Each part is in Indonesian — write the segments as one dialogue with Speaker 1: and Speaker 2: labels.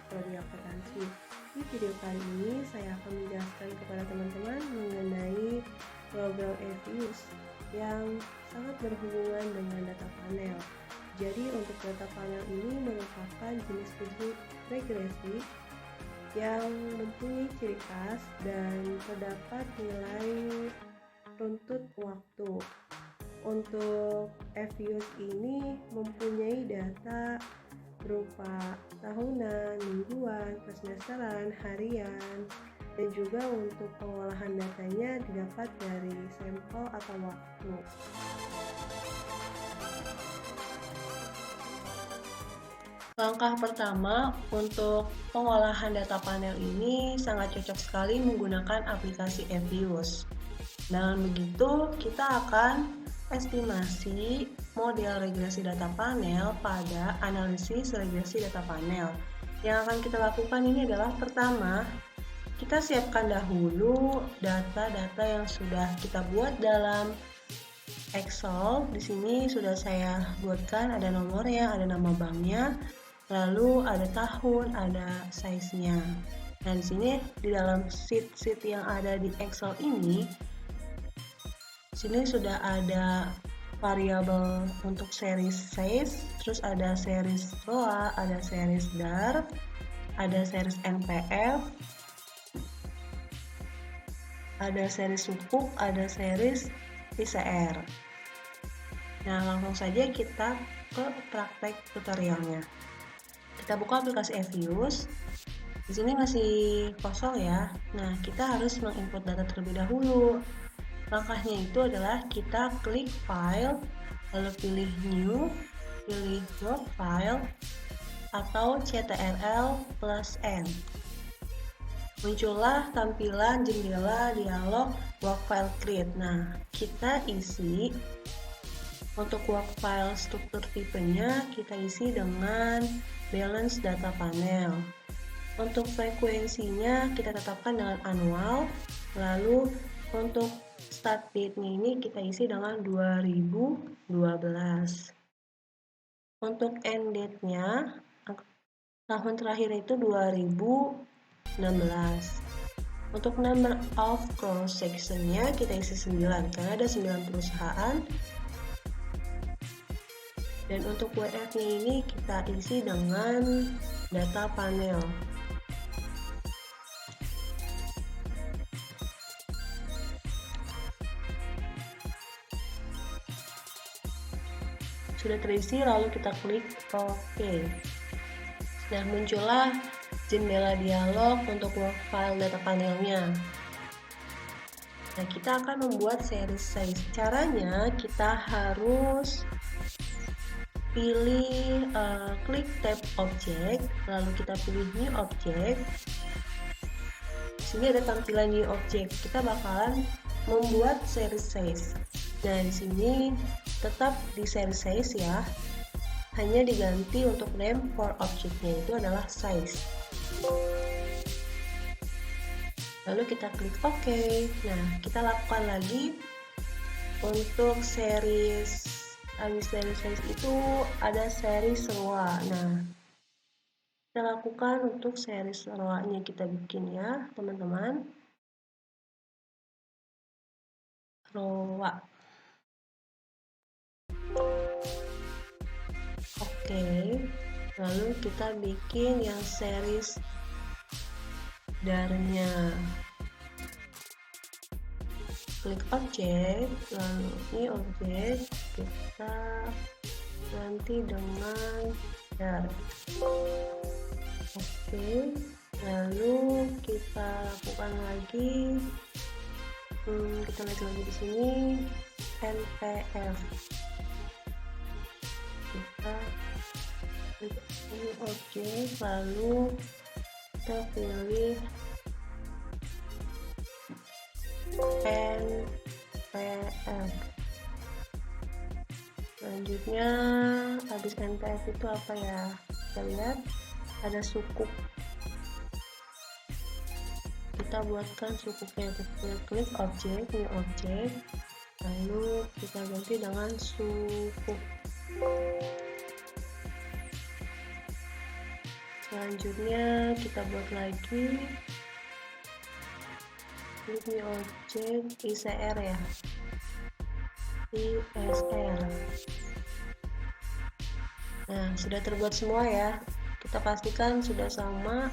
Speaker 1: Prodi Akuntansi. Di video kali ini saya akan menjelaskan kepada teman-teman mengenai program EVIUS yang sangat berhubungan dengan data panel. Jadi untuk data panel ini merupakan jenis regresi yang mempunyai ciri khas dan terdapat nilai runtut waktu. Untuk EVIUS ini mempunyai data berupa tahunan, mingguan, persemesteran, harian, dan juga untuk pengolahan datanya didapat dari sampel atau waktu. Langkah pertama untuk pengolahan data panel ini sangat cocok sekali menggunakan aplikasi EVIUS. Dengan begitu, kita akan estimasi model regresi data panel pada analisis regresi data panel. Yang akan kita lakukan ini adalah pertama, kita siapkan dahulu data-data yang sudah kita buat dalam Excel. Di sini sudah saya buatkan, ada nomornya, ada nama banknya, lalu ada tahun, ada size-nya. Nah, di sini di dalam sheet yang ada di Excel ini, sini sudah ada variabel untuk series size, terus ada series ROA, ada series DAR, ada series NPF, ada series sukuk, ada series ICR. Nah, langsung saja kita ke praktek tutorialnya. Kita buka aplikasi EVIUS. Di sini masih kosong ya. Nah, kita harus menginput data terlebih dahulu. Langkahnya itu adalah kita klik file, lalu pilih new, pilih work file, atau CTRL+N. Muncullah tampilan jendela dialog work file create. Nah, kita isi untuk work file struktur tipenya, kita isi dengan balance data panel. Untuk frekuensinya kita tetapkan dengan annual, lalu untuk start date-nya ini kita isi dengan 2012. Untuk end date-nya, tahun terakhir itu 2016. Untuk number of cross section-nya kita isi 9, karena ada 9 perusahaan. Dan untuk WF-nya ini kita isi dengan data panel. Sudah terisi, lalu kita klik OK. Nah, muncullah jendela dialog untuk work file data panelnya. Nah, kita akan membuat series size. Caranya kita harus pilih klik tab object, lalu kita pilih new object. Di sini ada tampilan new object. Kita bakalan membuat series size. Nah, di sini tetap di series size ya, hanya diganti untuk name for object-nya itu adalah size. Lalu kita klik OK. Nah, kita lakukan lagi untuk series. Habis series size itu ada series ROA. Nah, kita lakukan untuk series ROA-nya kita bikin ya, teman-teman. ROA. Oke, lalu kita bikin yang series DAR-nya. Klik objek, lalu ini objek kita ganti dengan DAR. Oke, lalu kita lakukan lagi. Kita lihat lagi di sini NPF. Kita klik ini objek, lalu kita pilih NPF. Selanjutnya habis NPF itu apa ya? Kita lihat ada sukuk. Kita buatkan sukuknya. Kita klik objek, new objek, lalu kita ganti dengan sukuk. Selanjutnya kita buat lagi ini objek ICR ya, ISR. Nah, sudah terbuat semua ya. Kita pastikan sudah sama.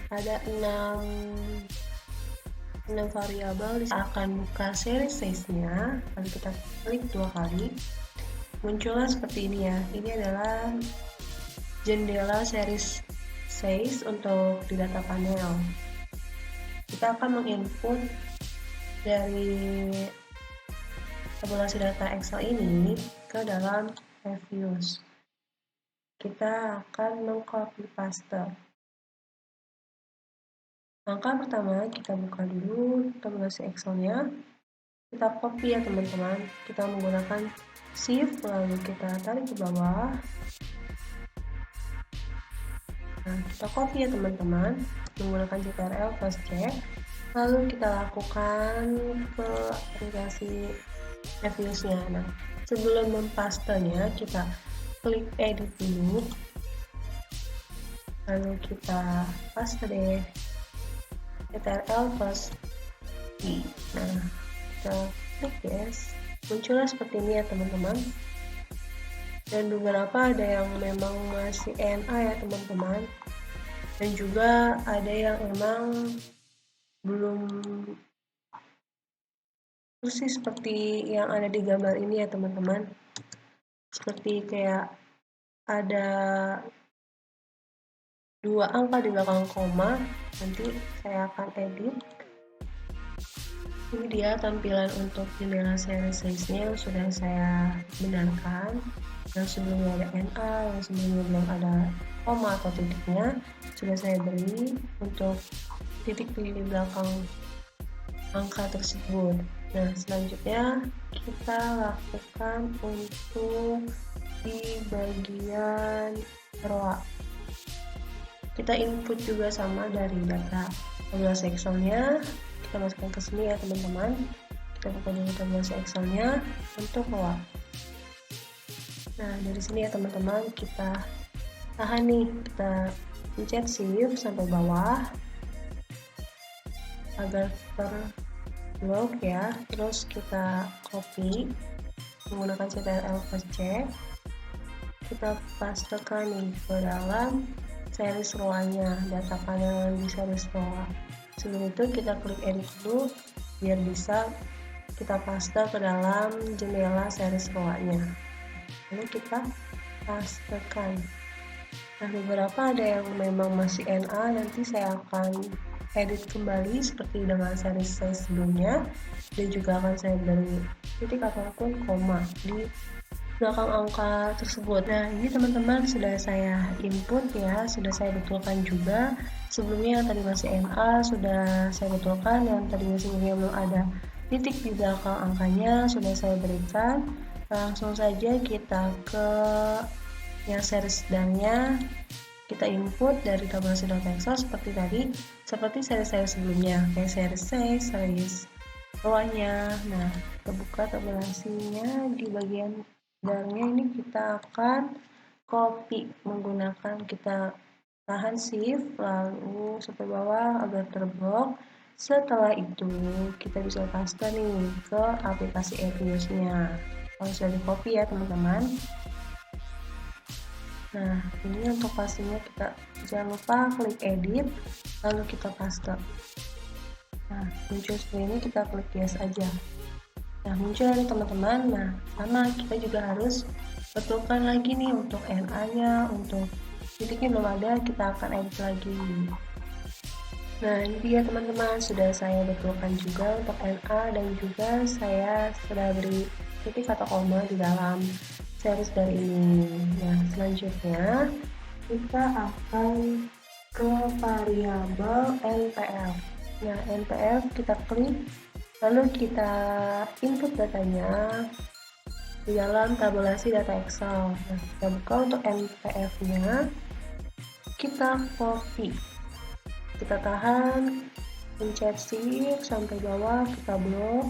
Speaker 1: Ada 6 variabel. Kita akan buka series size-nya, lalu kita klik 2 kali. Muncullah seperti ini ya. Ini adalah jendela series size untuk di data panel. Kita akan menginput dari tabulasi data Excel ini ke dalam reviews. Kita akan mengcopy paste. Langkah pertama, kita buka dulu tabulasi Excel-nya. Kita copy ya teman-teman. Kita menggunakan Shift, lalu kita tarik ke bawah. Nah, kita copy ya teman-teman, menggunakan Ctrl+C. Lalu kita lakukan ke aplikasi Reviews-nya. Nah, sebelum mempastenya, kita klik Edit dulu. Lalu kita paste deh. Ctrl+I. Nah, kita klik yes. Muncullah seperti ini ya teman-teman. Dan beberapa ada yang memang masih NA ya teman-teman. Dan juga ada yang memang belum persis seperti yang ada di gambar ini ya teman-teman. Seperti kayak ada 2 angka di belakang koma. Nanti saya akan edit. Ini dia tampilan untuk jendela series size-nya yang sudah saya benarkan. Yang sebelumnya ada NA, yang sebelumnya belum ada koma atau titiknya, sudah saya beri untuk titik di belakang angka tersebut. Nah, selanjutnya kita lakukan untuk di bagian row. Kita input juga sama dari data tabulasi Excel-nya. Kita masukkan ke sini ya teman-teman. Kita buka dulu tabulasi Excel-nya untuk row. Nah, dari sini ya teman-teman, kita tahan nih, kita pencet Shift sampai bawah agar terblok ya. Terus kita copy menggunakan Ctrl+C. Kita pastekan nih ke dalam series row-nya, data panel di series row. Sebelum itu kita klik edit dulu biar bisa kita paste ke dalam jendela series row-nya. Lalu kita pastekan. Nah, beberapa ada yang memang masih NA, nanti saya akan edit kembali seperti dengan series size sebelumnya, dan juga akan saya beri titik ataupun koma di belakang angka tersebut. Nah, ini teman-teman sudah saya input ya, sudah saya betulkan juga. Sebelumnya yang tadi masih NA sudah saya betulkan, yang tadi sebelumnya belum ada titik di belakang angkanya sudah saya berikan. Langsung saja kita ke yang series sedangnya, kita input dari tabulasi data Excel seperti tadi, seperti series sebelumnya, kayak series row-nya. Nah, kita buka tabulasinya di bagian sedangnya ini kita akan copy menggunakan, kita tahan Shift lalu sampai bawah agar terblok. Setelah itu kita bisa paste nih ke aplikasi Reviews-nya. Kalau sudah di copy ya teman-teman. Nah, ini untuk pastinya kita jangan lupa klik edit lalu kita paste. Nah, muncul seperti ini, kita klik yes aja. Nah, muncul nih teman-teman. Nah, sama kita juga harus betulkan lagi nih untuk NA-nya, untuk titiknya belum ada, kita akan edit lagi. Nah, ini dia teman-teman, sudah saya betulkan juga untuk NA dan juga saya sudah beri titik atau koma di dalam series dari ini. Nah, selanjutnya kita akan ke variabel NPF. Nah, NPF kita klik, lalu kita input datanya di dalam tabulasi data Excel. Nah, kita buka untuk NPF-nya, kita copy, kita tahan, pencet Shift sampai bawah, kita blok.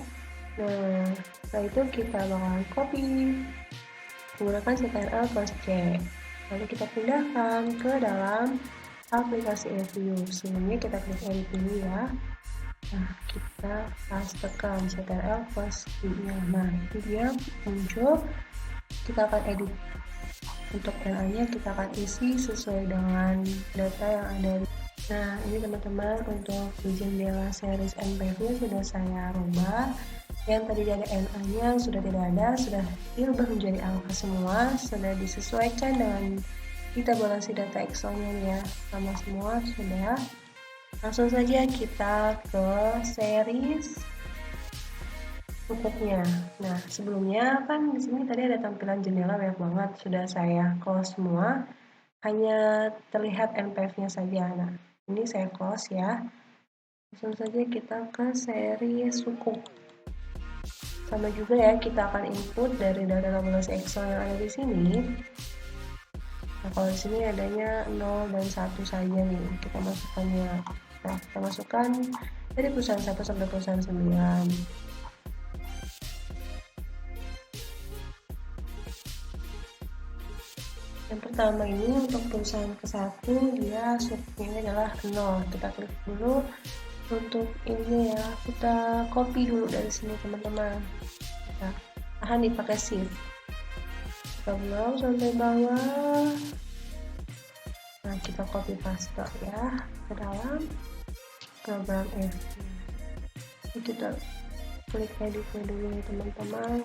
Speaker 1: Nah, setelah itu kita bakalan copy menggunakan Ctrl+C. Lalu kita pindahkan ke dalam aplikasi EView. Sebelumnya kita klik edit dulu ya. Nah, kita pastekan CTRL plus I-nya. Nah, itu dia muncul. Kita akan edit. Untuk NA-nya kita akan isi sesuai dengan data yang ada. Nah, ini teman-teman untuk di jendela series NPV sudah saya rubah. Yang tadi ada NA-nya sudah tidak ada, sudah diubah menjadi angka semua, sudah disesuaikan dengan kita tabulasi data Excel-nya ya, sama semua sudah. Langsung saja kita ke series cukupnya. Nah, sebelumnya kan di sini tadi ada tampilan jendela banyak banget, sudah saya close semua, hanya terlihat NPV-nya saja. Nah, ini saya close ya. Langsung saja kita ke series cukup. Sama juga ya, kita akan input dari data tabulasi Excel yang ada di sini. Nah, kalau di sini adanya 0 dan 1 saja nih, kita masukkannya. Nah, kita masukkan dari perusahaan 1 sampai perusahaan 9. Yang pertama ini untuk perusahaan ke-1 dia subnya adalah 0. Kita klik dulu untuk ini ya, kita copy dulu dari sini teman-teman. Kita tahan dipakai shift. Kita belum sampai bawah. Nah, kita copy paste ya ke dalam program EView. Kita klik editnya dulu ya teman-teman,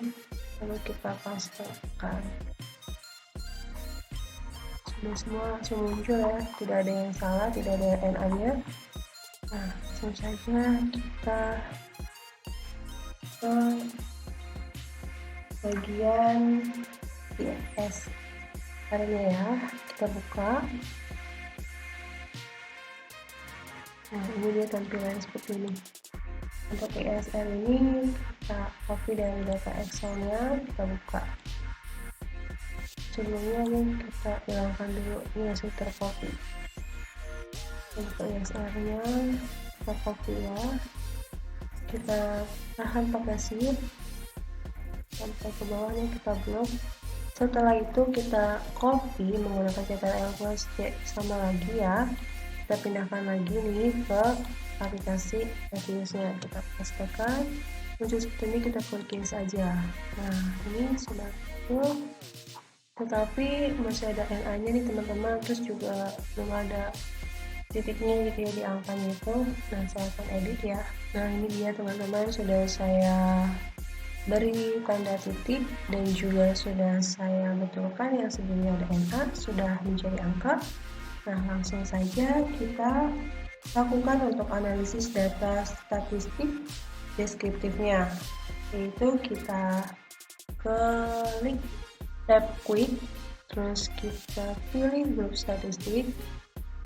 Speaker 1: lalu kita pastekan. Sudah semua langsung muncul ya, tidak ada yang salah, tidak ada NA-nya. Nah, langsung saja kita ke bagian ISR-nya ya, kita buka. Nah, ini dia tampilan seperti ini. Untuk ISR ini kita copy dari data Excel-nya, kita buka. Sebelumnya nih kita hilangkan dulu, ini masih tercopy. Untuk ISR-nya kita copy ya, kita tahan pakai shift sampai ke bawahnya, kita blok. Setelah itu kita copy menggunakan CTRL plus C sama lagi ya, kita pindahkan lagi nih ke aplikasi EView-nya, kita pastekan, muncul seperti ini, kita klik yes aja. Nah, ini sudah full, tetapi masih ada NA-nya nih teman-teman, terus juga belum ada titiknya gitu ya di angkanya itu. Nah, saya akan edit ya. Nah, ini dia teman-teman, sudah saya beri tanda titik dan juga sudah saya betulkan yang sebelumnya ada NA sudah menjadi angka. Nah, langsung saja kita lakukan untuk analisis data statistik deskriptifnya, yaitu kita klik tab quick, terus kita pilih grup statistik,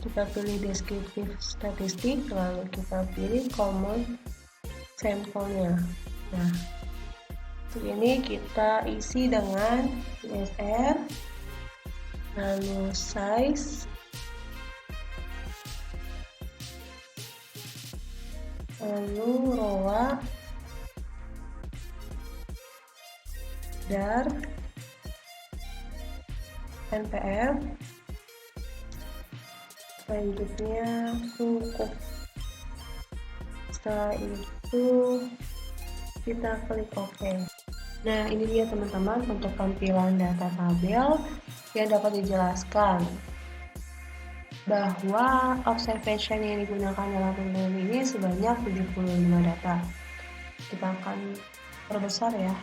Speaker 1: kita pilih deskriptif statistik, lalu kita pilih common sampelnya. Nah, ini kita isi dengan ISR, lalu size, lalu row, dar, NPF, selanjutnya cukup. Setelah itu kita klik OK. Nah, ini dia teman-teman untuk tampilan data tabel yang dapat dijelaskan bahwa observation yang digunakan dalam program ini sebanyak 75 data. Kita akan perbesar ya.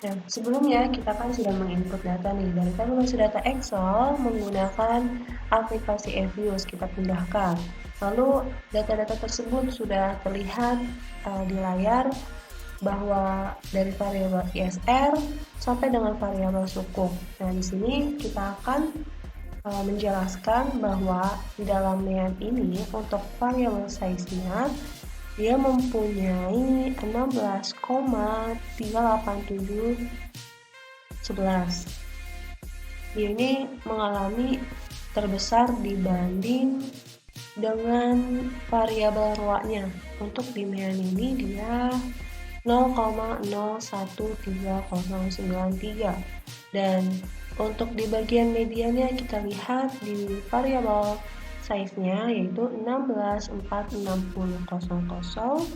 Speaker 1: Dan sebelumnya kita kan sudah menginput data nih dari tabulasi data Excel menggunakan aplikasi EView, kita pindahkan. Lalu data-data tersebut sudah terlihat di layar bahwa dari variabel ISR sampai dengan variabel suku. Nah, di sini kita akan menjelaskan bahwa di dalamnya ini untuk variabel size-nya dia mempunyai 16,38711. Dia ini mengalami terbesar dibanding dengan variabel row-nya. Untuk di Mean ini dia 0,013093 dan Untuk di bagian medianya kita lihat di variabel size-nya yaitu 16.460.00.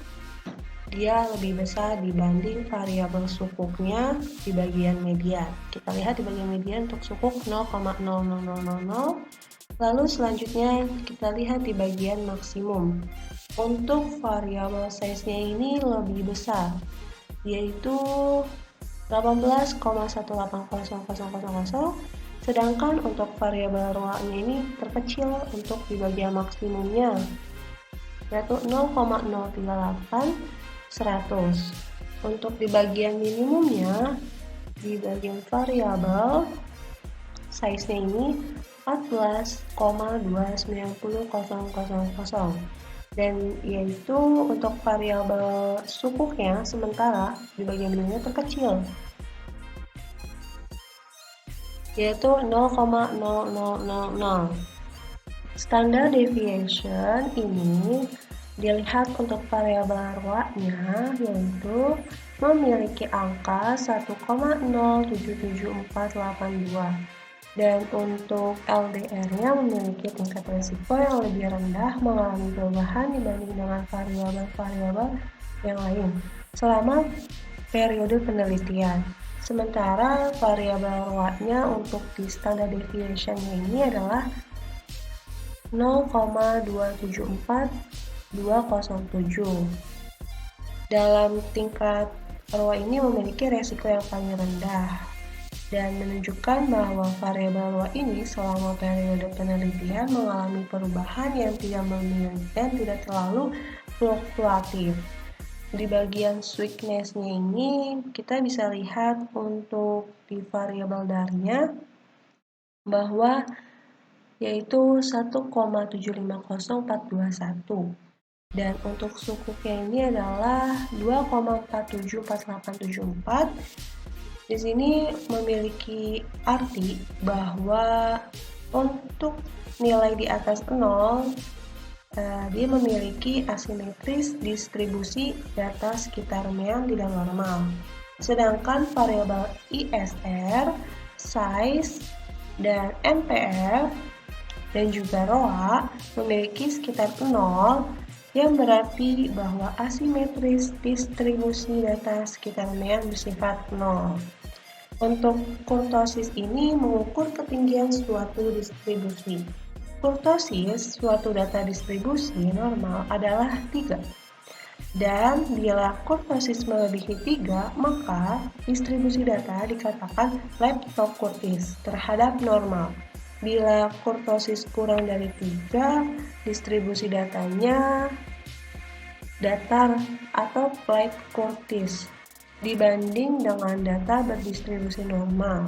Speaker 1: Dia lebih besar dibanding variabel sukuknya di bagian median. Kita lihat di bagian median untuk sukuk 0,00000. Lalu selanjutnya kita lihat di bagian maksimum. Untuk variabel size-nya ini lebih besar, yaitu 18,1800000, sedangkan untuk variabel ROA-nya ini terkecil untuk di bagian maksimumnya, yaitu 0,038. Untuk di bagian minimumnya, di bagian variabel size-nya ini 14,290000, dan yaitu untuk variabel sukuknya sementara di bagian minimumnya terkecil, yaitu 0,0000. Standard deviation ini dilihat untuk variabel ROA-nya yaitu memiliki angka 1,077482, dan untuk LDR-nya memiliki tingkat risiko yang lebih rendah mengalami perubahan dibanding dengan variabel-variabel yang lain selama periode penelitian. Sementara variabel ROA-nya untuk di standard deviation-nya ini adalah 0,274207. Dalam tingkat ROA ini memiliki resiko yang paling rendah dan menunjukkan bahwa variabel ROA ini selama periode penelitian mengalami perubahan yang tidak memiliki dan tidak terlalu fluktuatif. Di bagian sweetness-nya ini kita bisa lihat untuk di variabel darnya bahwa yaitu 1,750421, dan untuk sukuknya ini adalah 2,474874. Di sini memiliki arti bahwa untuk nilai di atas 0 dia memiliki asimetris distribusi data sekitar yang tidak normal. Sedangkan variabel ISR, size, dan NPF dan juga ROA memiliki sekitar 0, yang berarti bahwa asimetris distribusi data sekitar yang bersifat 0. Untuk kurtosis ini mengukur ketinggian suatu distribusi. Kurtosis suatu data distribusi normal adalah 3. Dan bila kurtosis melebihi 3, maka distribusi data dikatakan leptokurtis terhadap normal. Bila kurtosis kurang dari 3, distribusi datanya datar atau flat kurtis dibanding dengan data berdistribusi normal.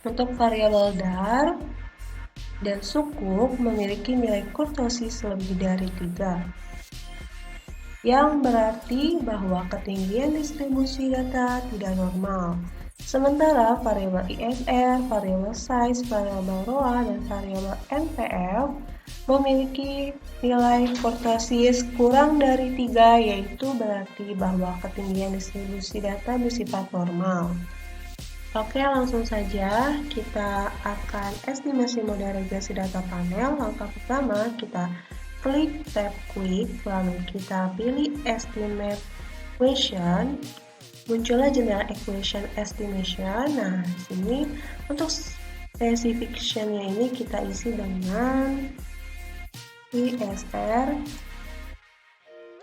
Speaker 1: Untuk variabel dar dan sukuk memiliki nilai kurtosis lebih dari 3, yang berarti bahwa ketinggian distribusi data tidak normal. Sementara variabel ISR, variabel size, variabel ROA, dan variabel NPF memiliki nilai kurtosis kurang dari 3, yaitu berarti bahwa ketinggian distribusi data bersifat normal. Oke, langsung saja kita akan estimasi model regresi data panel. Langkah pertama, kita klik tab Quick, lalu kita pilih Estimate Equation. Muncullah jendela Equation Estimation. Nah, di sini untuk specification-nya ini kita isi dengan ISR,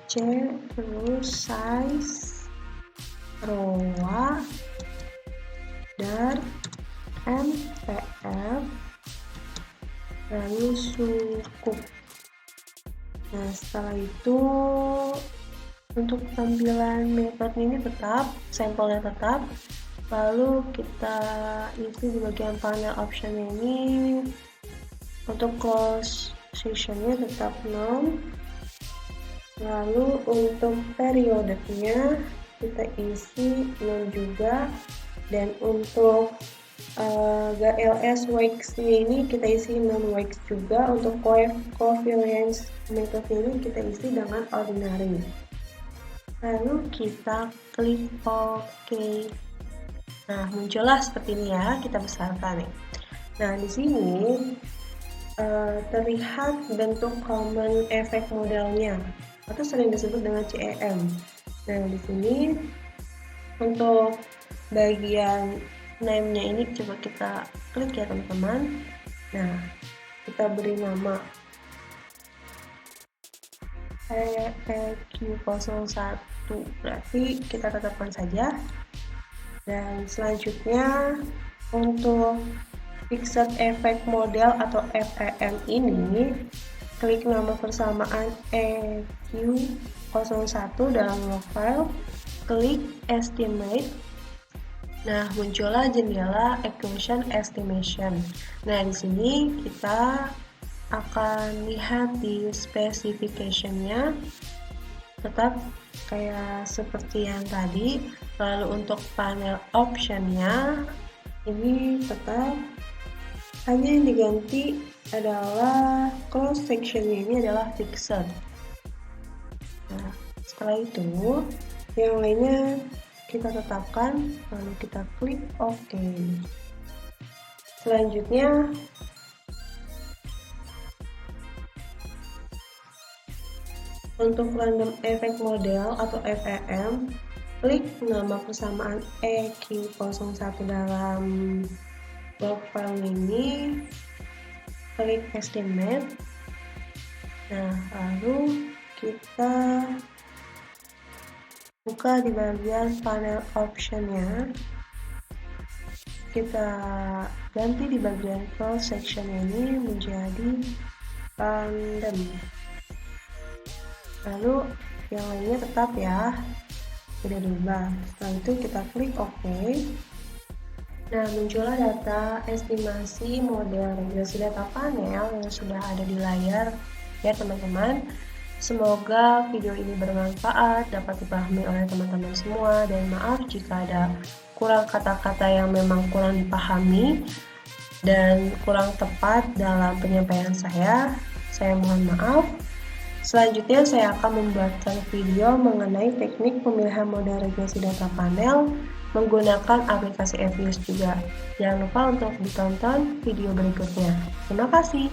Speaker 1: C, terus size, ROA, dar, NPF, lalu sukuk. Nah, setelah itu untuk tampilan metode ini tetap, sampelnya tetap. Lalu kita isi di bagian panel option ini. Untuk close sessionnya tetap 0. Lalu untuk periodenya kita isi 0 juga. Dan untuk GLS wax-nya ini kita isi non-wax juga. Untuk covariance metode ini kita isi dengan ordinary. Lalu kita klik OK. Nah, muncullah seperti ini ya, kita besarkan nih. Nah, di sini terlihat bentuk common effect modelnya atau sering disebut dengan CEM. Nah, di sini untuk bagian name-nya ini coba kita klik ya teman-teman. Nah, kita beri nama EQ01, berarti kita tetapkan saja. Dan selanjutnya untuk Fixed Effect Model atau FEM ini, klik nama persamaan EQ01 dalam log file, klik Estimate. Nah, muncullah jendela Equation Estimation. Nah, di sini kita akan lihat di specification-nya tetap kayak seperti yang tadi. Lalu untuk panel option-nya ini tetap hanya yang diganti adalah cross section-nya ini adalah fixed. Nah, setelah itu yang lainnya kita tetapkan, lalu kita klik OK. Selanjutnya untuk random effect model atau FEM, klik nama persamaan EQ01 dalam log file ini, klik estimate. Nah, lalu kita buka di bagian panel option-nya, kita ganti di bagian cross section ini menjadi random. Lalu yang lainnya tetap ya, tidak berubah. Setelah itu kita klik OK. Nah, muncullah data estimasi model regresi data panel yang sudah ada di layar ya teman-teman. Semoga video ini bermanfaat, dapat dipahami oleh teman-teman semua, dan maaf jika ada kurang kata-kata yang memang kurang dipahami dan kurang tepat dalam penyampaian saya mohon maaf. Selanjutnya saya akan membuatkan video mengenai teknik pemilihan model regresi data panel menggunakan aplikasi EViews juga. Jangan lupa untuk ditonton video berikutnya. Terima kasih.